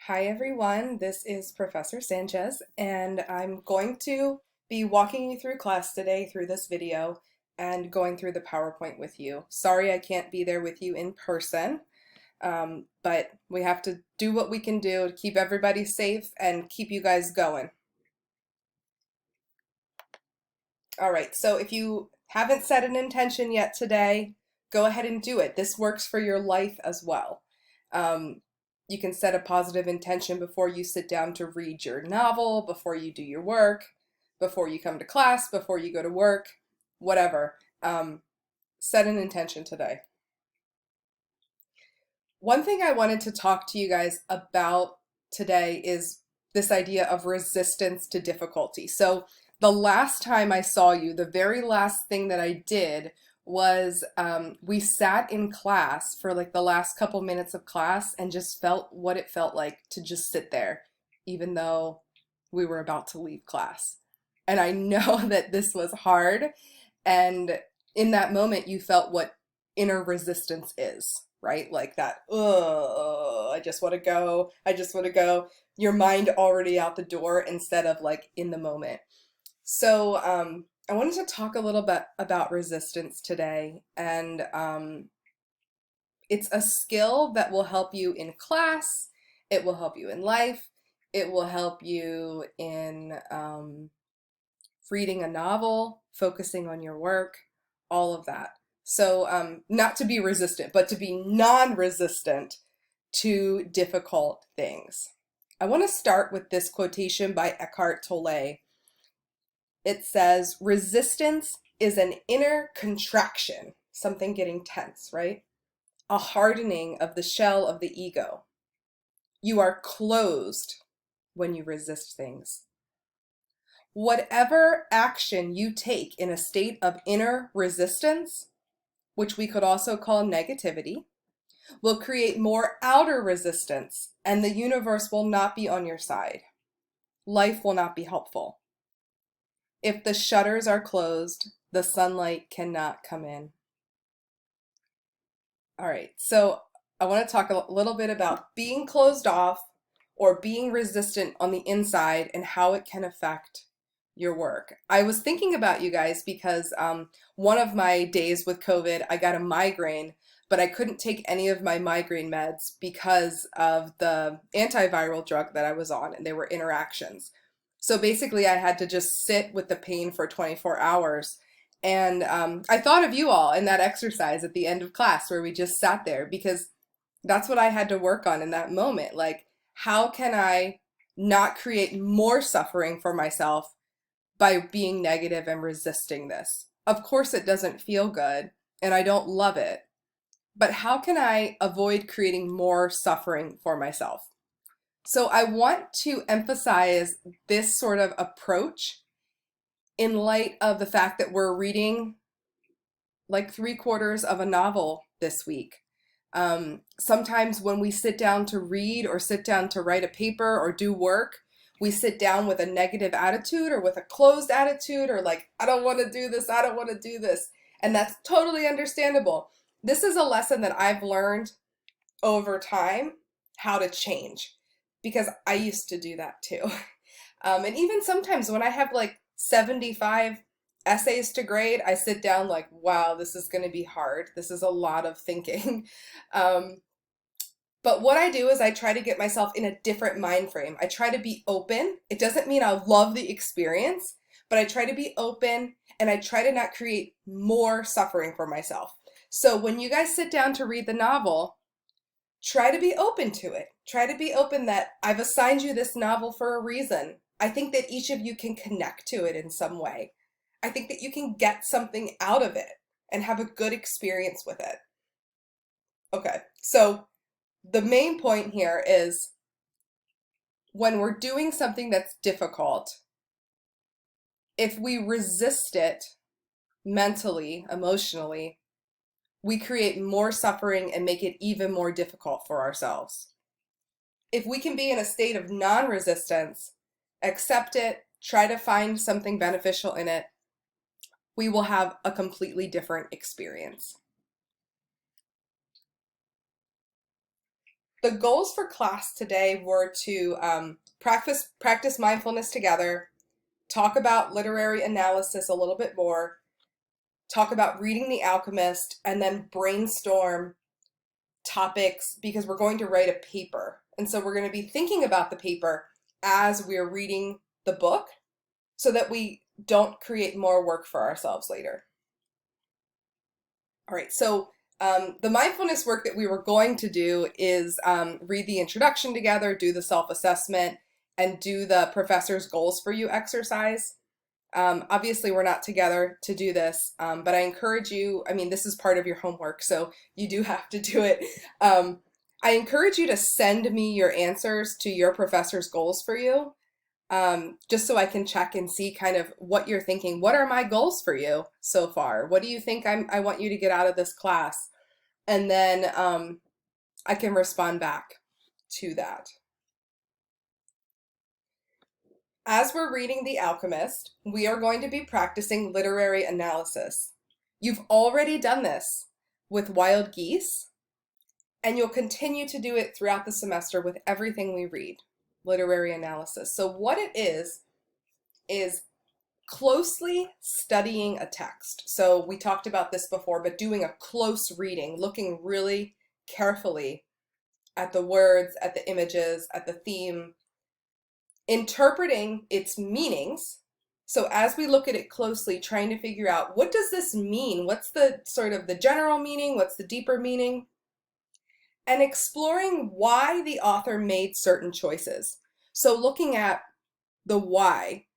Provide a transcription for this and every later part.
Hi everyone, this is Professor Sanchez, and I'm going to be walking you through class today through this video and going through the PowerPoint with you. Sorry I can't be there with you in person, but we have to do what we can do to keep everybody safe and keep you guys going. All right, so if you haven't set an intention yet today, go ahead and do it. This works for your life as well. You can set a positive intention before you sit down to read your novel, before you do your work, before you come to class, before you go to work, whatever. Set an intention today. One thing I wanted to talk to you guys about today is this idea of resistance to difficulty. So the last time I saw you, the very last thing that I did was we sat in class for like the last couple minutes of class and just felt what it felt like to just sit there, even though we were about to leave class. And I know that this was hard. And in that moment, you felt what inner resistance is, right? Like that, oh, I just want to go. I just want to go. Your mind already out the door instead of like in the moment. So I wanted to talk a little bit about resistance today, and it's a skill that will help you in class, it will help you in life, it will help you in reading a novel, focusing on your work, all of that. So not to be resistant, but to be non-resistant to difficult things. I want to start with this quotation by Eckhart Tolle. It says, resistance is an inner contraction, something getting tense, right? A hardening of the shell of the ego. You are closed when you resist things. Whatever action you take in a state of inner resistance, which we could also call negativity, will create more outer resistance, and the universe will not be on your side. Life will not be helpful. If the shutters are closed, the sunlight cannot come in. All right, so I want to talk a little bit about being closed off or being resistant on the inside and how it can affect your work. I was thinking about you guys because one of my days with COVID, I got a migraine, but I couldn't take any of my migraine meds because of the antiviral drug that I was on, and there were interactions. So basically, I had to just sit with the pain for 24 hours. And I thought of you all in that exercise at the end of class where we just sat there because that's what I had to work on in that moment. Like, how can I not create more suffering for myself by being negative and resisting this? Of course, it doesn't feel good and I don't love it, but how can I avoid creating more suffering for myself? So I want to emphasize this sort of approach in light of the fact that we're reading like 3/4 of a novel this week. Sometimes when we sit down to read or sit down to write a paper or do work, we sit down with a negative attitude or with a closed attitude or like, I don't want to do this, I don't want to do this. And that's totally understandable. This is a lesson that I've learned over time how to change because I used to do that too. And even sometimes when I have like 75 essays to grade, I sit down like, wow, this is going to be hard. This is a lot of thinking. But what I do is I try to get myself in a different mind frame. I try to be open. It doesn't mean I love the experience, but I try to be open and I try to not create more suffering for myself. So when you guys sit down to read the novel, try to be open to it. Try to be open that I've assigned you this novel for a reason. I think that each of you can connect to it in some way. I think that you can get something out of it and have a good experience with it. Okay, so the main point here is when we're doing something that's difficult, if we resist it mentally, emotionally, we create more suffering and make it even more difficult for ourselves. If we can be in a state of non-resistance, accept it, try to find something beneficial in it, we will have a completely different experience. The goals for class today were to practice mindfulness together, talk about literary analysis a little bit more, talk about reading The Alchemist, and then brainstorm topics because we're going to write a paper. And so we're going to be thinking about the paper as we're reading the book so that we don't create more work for ourselves later. All right, so the mindfulness work that we were going to do is read the introduction together, do the self-assessment, and do the professor's goals for you exercise. Obviously, we're not together to do this, but I encourage you, I mean, this is part of your homework, so you do have to do it. I encourage you to send me your answers to your professor's goals for you, just so I can check and see kind of what you're thinking. What are my goals for you so far? What do you think I want you to get out of this class? And then I can respond back to that. As we're reading The Alchemist, we are going to be practicing literary analysis. You've already done this with Wild Geese, and you'll continue to do it throughout the semester with everything we read, literary analysis. So what it is closely studying a text. So we talked about this before, but doing a close reading, looking really carefully at the words, at the images, at the theme, interpreting its meanings. So as we look at it closely, trying to figure out, what does this mean? What's the sort of the general meaning? What's the deeper meaning? And exploring why the author made certain choices. So looking at the why.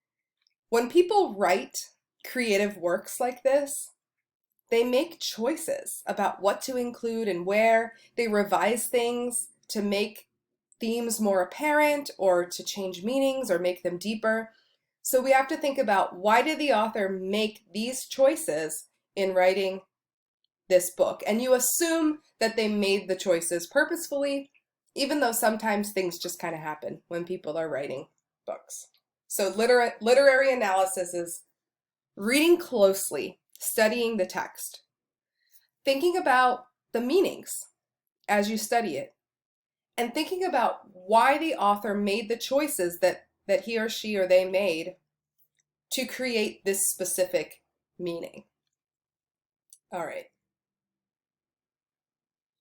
When people write creative works like this, they make choices about what to include and where. They revise things to make themes more apparent or to change meanings or make them deeper. So we have to think about, why did the author make these choices in writing this book? And you assume that they made the choices purposefully, even though sometimes things just kind of happen when people are writing books. So literary analysis is reading closely, studying the text, thinking about the meanings as you study it, and thinking about why the author made the choices that he or she or they made to create this specific meaning. All right.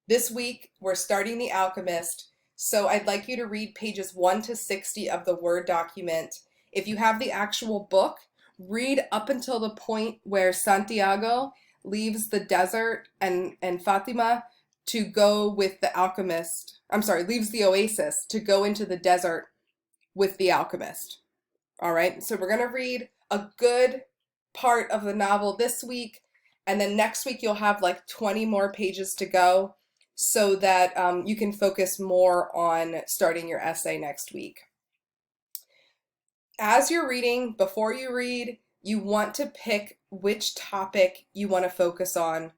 This week, we're starting The Alchemist, so I'd like you to read pages 1 to 60 of the Word document. If you have the actual book, read up until the point where Santiago leaves the desert and Fatima to go with the alchemist. Leaves the oasis to go into the desert with the alchemist. All right, so we're going to read a good part of the novel this week, and then next week you'll have like 20 more pages to go so that you can focus more on starting your essay next week. As you're reading, before you read, you want to pick which topic you want to focus on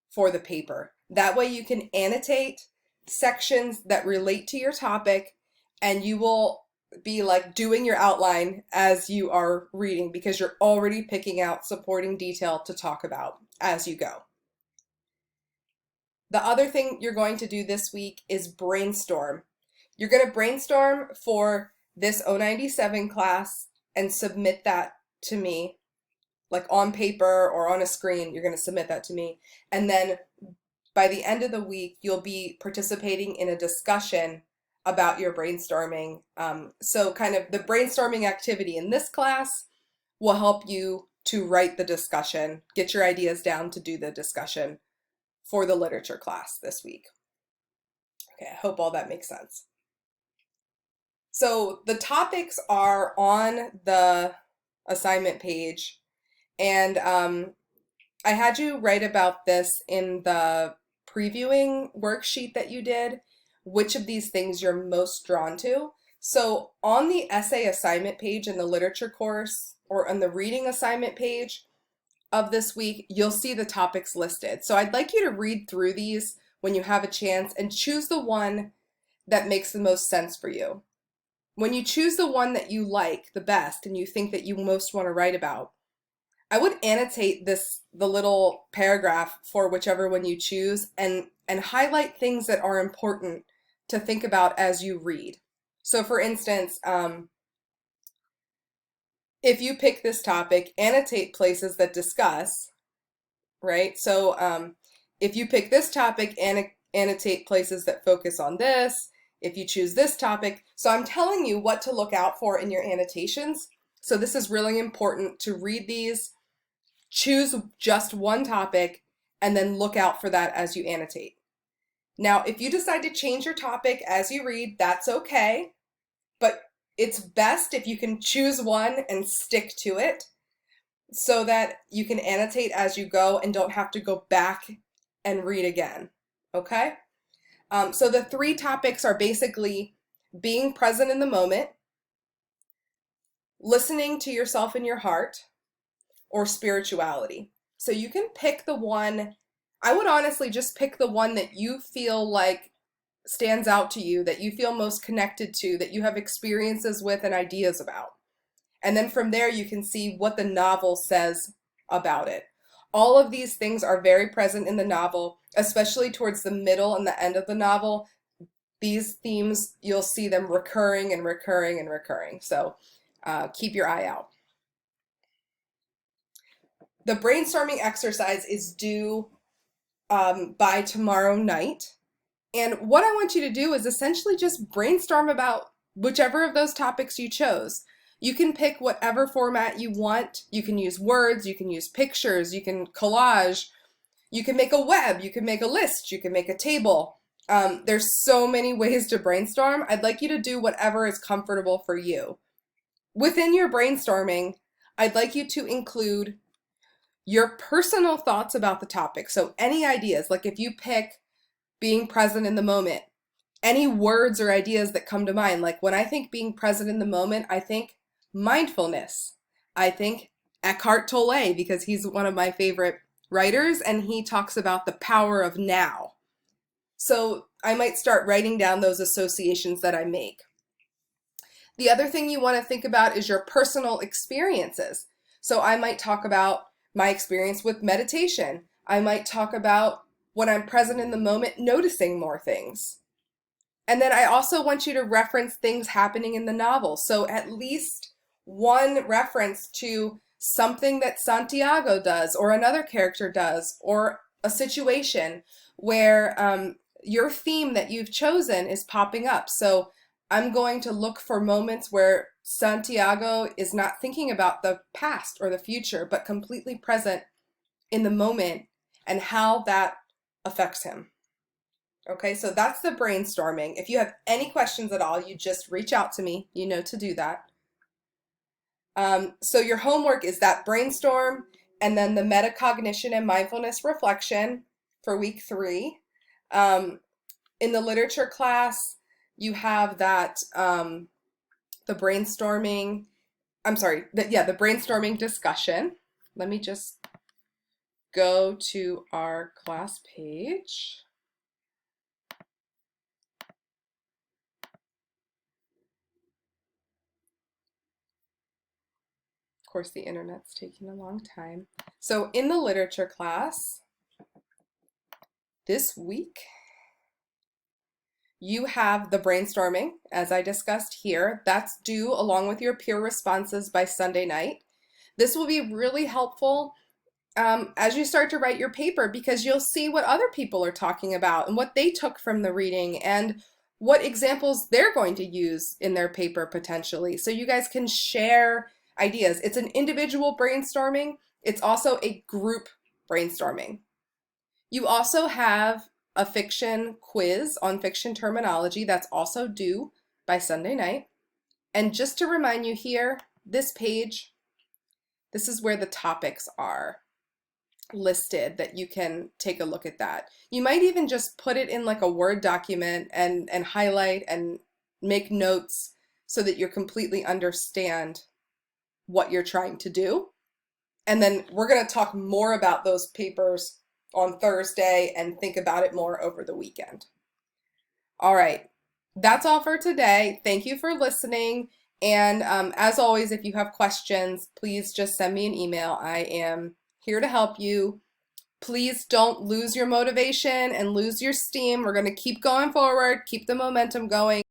for the paper. That way you can annotate sections that relate to your topic, and you will be like doing your outline as you are reading because you're already picking out supporting detail to talk about as you go. The other thing you're going to do this week is brainstorm. You're going to brainstorm for this 097 class and submit that to me, like on paper or on a screen. You're going to submit that to me. And then by the end of the week, you'll be participating in a discussion about your brainstorming. So kind of the brainstorming activity in this class will help you to write the discussion, get your ideas down to do the discussion for the literature class this week. Okay, I hope all that makes sense. So the topics are on the assignment page, and I had you write about this in the previewing worksheet that you did, which of these things you're most drawn to. So on the essay assignment page in the literature course, or on the reading assignment page of this week, you'll see the topics listed. So I'd like you to read through these when you have a chance and choose the one that makes the most sense for you. When you choose the one that you like the best and you think that you most want to write about, I would annotate the little paragraph for whichever one you choose, and highlight things that are important to think about as you read. So for instance, if you pick this topic, annotate places that discuss, right? So if you pick this topic, annotate places that focus on this. If you choose this topic, so I'm telling you what to look out for in your annotations. So this is really important to read these, choose just one topic, and then look out for that as you annotate. Now, if you decide to change your topic as you read, that's okay, but it's best if you can choose one and stick to it so that you can annotate as you go and don't have to go back and read again, okay? So the 3 topics are basically being present in the moment, listening to yourself in your heart, or spirituality. So you can pick the one, I would honestly just pick the one that you feel like stands out to you, that you feel most connected to, that you have experiences with and ideas about. And then from there you can see what the novel says about it. All of these things are very present in the novel, especially towards the middle and the end of the novel. These themes, you'll see them recurring and recurring and recurring. So keep your eye out. The brainstorming exercise is due by tomorrow night. And what I want you to do is essentially just brainstorm about whichever of those topics you chose. You can pick whatever format you want. You can use words, you can use pictures, you can collage, you can make a web, you can make a list, you can make a table. There's so many ways to brainstorm. I'd like you to do whatever is comfortable for you. Within your brainstorming, I'd like you to include your personal thoughts about the topic. So any ideas, like if you pick being present in the moment, any words or ideas that come to mind. Like when I think being present in the moment, I think mindfulness. I think Eckhart Tolle, because he's one of my favorite writers and he talks about the power of now. So I might start writing down those associations that I make. The other thing you want to think about is your personal experiences. So I might talk about my experience with meditation. I might talk about when I'm present in the moment, noticing more things. And then I also want you to reference things happening in the novel. So at least one reference to something that Santiago does or another character does or a situation where your theme that you've chosen is popping up. So I'm going to look for moments where Santiago is not thinking about the past or the future, but completely present in the moment and how that affects him. Okay, so that's the brainstorming. If you have any questions at all, you just reach out to me. You know to do that. So your homework is that brainstorm and then the metacognition and mindfulness reflection for week 3. In the literature class, you have that the brainstorming, the brainstorming discussion. Let me just go to our class page. Of course, the internet's taking a long time. So in the literature class, this week, you have the brainstorming, as I discussed here. That's due along with your peer responses by Sunday night. This will be really helpful as you start to write your paper because you'll see what other people are talking about and what they took from the reading and what examples they're going to use in their paper potentially. So you guys can share ideas. It's an individual brainstorming. It's also a group brainstorming. You also have a fiction quiz on fiction terminology that's also due by Sunday night. And just to remind you here, this page, this is where the topics are listed that you can take a look at that. You might even just put it in like a Word document and highlight and make notes so that you completely understand what you're trying to do. And then we're going to talk more about those papers on Thursday and think about it more over the weekend. All right, that's all for today. Thank you for listening. And as always, if you have questions, please just send me an email. I am here to help you. Please don't lose your motivation and lose your steam. We're going to keep going forward, keep the momentum going.